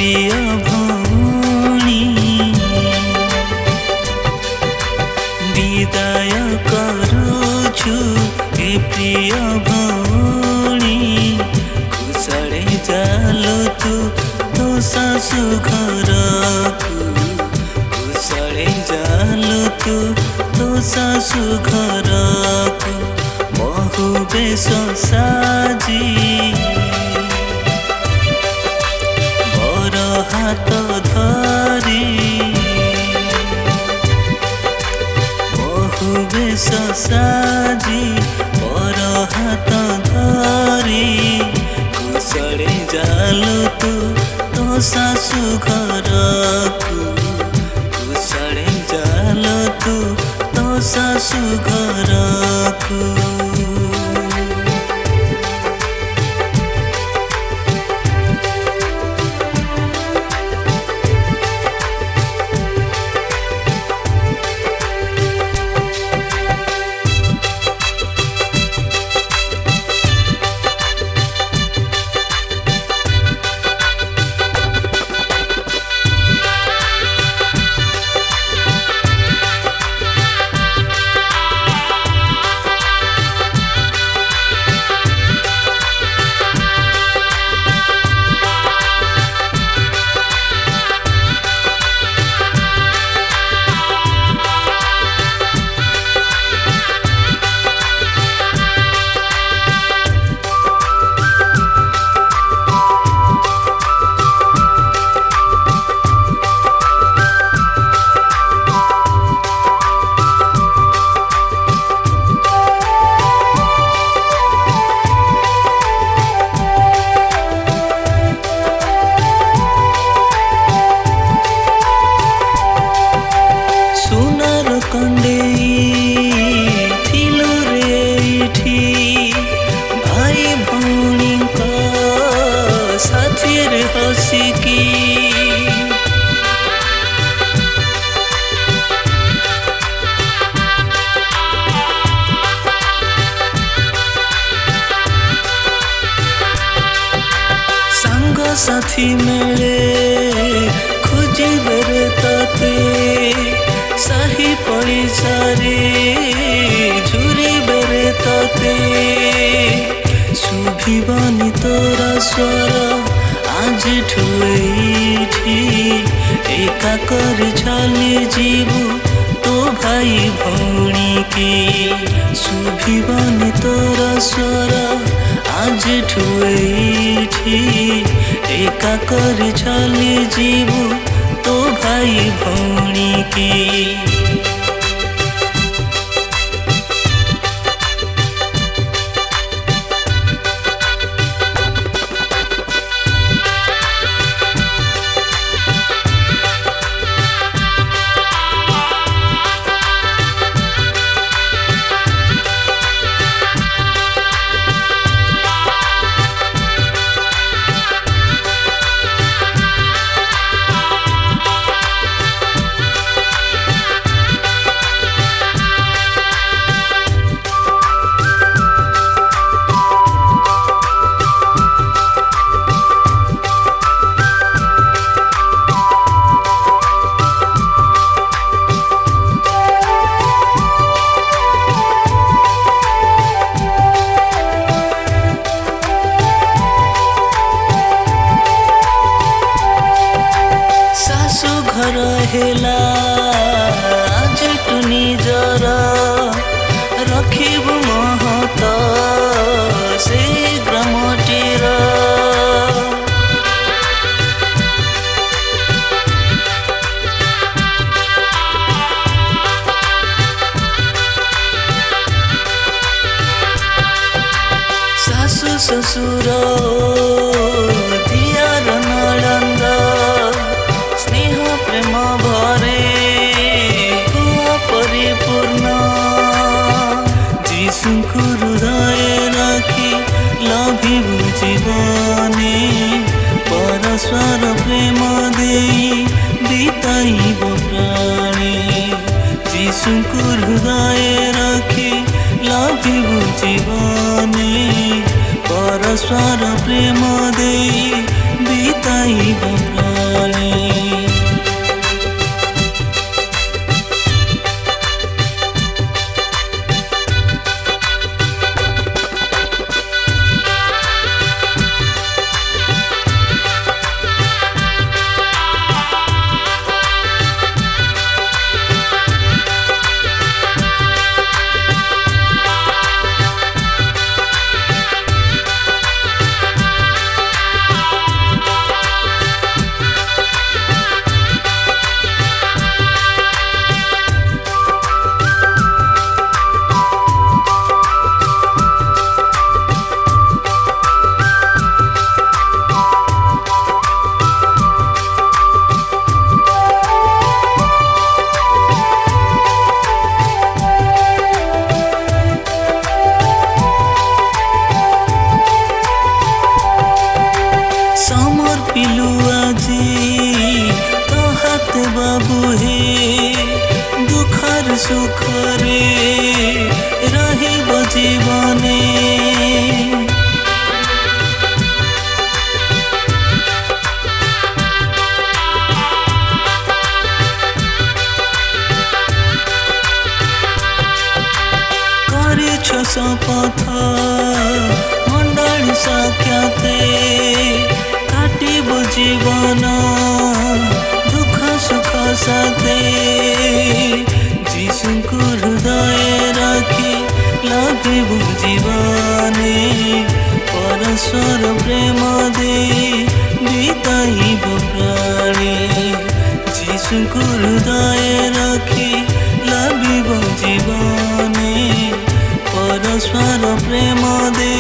प्रिय भौणी विदाय करुछु हे प्रिय भौणी कुशळे जालो तो सासु घरकु कुशळे जालो तो सासु घरकु बहु बेश साजी बर हाथ धरी बहु बेश साजी बर हाथ धरी कुशळे जालो तो सासु घरकु कुशळे जालो तो सासु घरकु साथी मेले खोजी बेरे तते साही पड़िसारे झुरी बेरे तते शुभिबनी तोरा स्वर आज ठुएठी एका कर चली जीवु तो भाई भौणी की शुभिबनी तोरा स्वर आज ठुएठी एका कर चली जीवु तो भाई भौणी की घर हेला आज तू निजर रखिबु महत से ग्रामटीर सासु ससुर दियार नड़ंद प्रेम भरे परिपूर्ण जीशुଙ୍କୁ हृदय राखी लभिबु जीवने परस्पर प्रेम देई बिताइब प्राणी जीशुଙ୍କୁ हृदय राखी लभिबु जीवने परस्पर प्रेम देई बिताइब प्राणी। समर्पिलु आजी तहाते बाबू हे दुखर सुखरे रहिब जीवने करेछ शपथ मंडल साक्षाते काटिब जीवन दुख सुख साथे जीशुको हृदय राखी लाभिब जीवने परस्पर प्रेम दे बिताइब प्राणे जीशुको हृदय राखी लाभिब जीवने परस्पर प्रेम दे